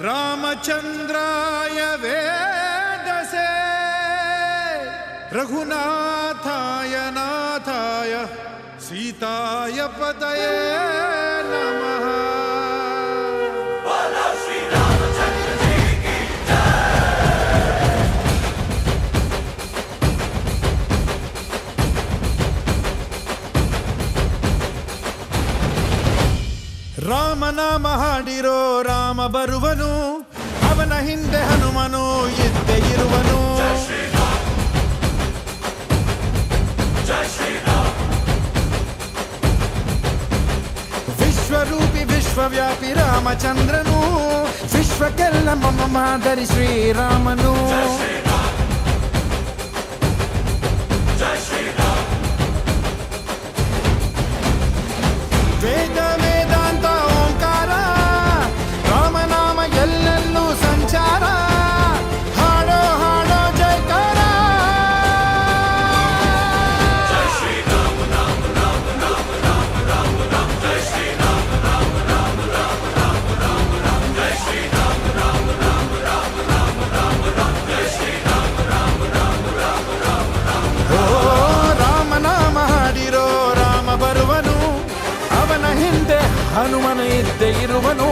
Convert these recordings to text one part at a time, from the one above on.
रामचंद्राय वेदसे रघुनाथाय नाथाय सीताय पतये नमः। ರಾಮ ನಾಮ ಹಾಡಿರೋ ರಾಮ ಬರುವನು, ಅವನ ಹಿಂದೆ ಹನುಮನು ಇದ್ದೇ ಇರುವನು. ವಿಶ್ವರೂಪಿ ವಿಶ್ವವ್ಯಾಪಿ ರಾಮಚಂದ್ರನು, ವಿಶ್ವಕ್ಕೆಲ್ಲ ಮಮ ಮಾದರಿ ಶ್ರೀರಾಮನು. ವೇದ ವೇದಾಂತ ಓಂಕಾರ, ರಾಮನಾಮ ಎಲ್ಲೆಲ್ಲೂ ಸಂಚಾರ. ಹಾಡೋ ಹಾಡೋ ಜಯಕಾರ. ಓ ರಾಮನಾಮ ಹಾಡಿರೋ ರಾಮ ಬರುವನು, ಅವನ ಹಿಂದೆ ಹನುಮನು ಇದ್ದೇ ಇರುವನು.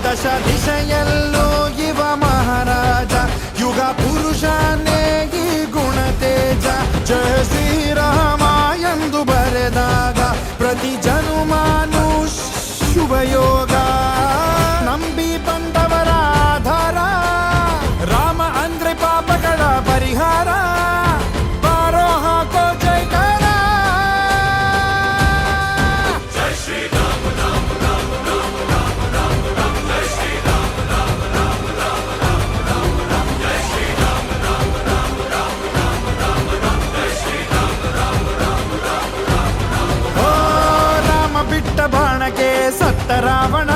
ದಶ ದಿಶೆಯಲ್ಲೂ ಇವ ಮಹಾರಾಜ, ಯುಗ ಪುರುಷನೇ ಈ ಗುಣ ತೇಜ. ಜಯ ಶ್ರೀರಾಮ ಎಂದು ಬರೆದಾಗ ಪ್ರತಿ ಜನುಮಾನು ಶುಭಯೋಗ. ನಂಬಿ ಬಂದವರ ಆಧಾರ, ರಾಮ ಅಂದ್ರೆ ಪಾಪಗಳ ಪರಿಹಾರ. ಬಾರೋ ಹಾಕೋ ಜೈಕಾರ. ಬಾಣಕ್ಕೆ ಸತ್ತ ರಾವಣ,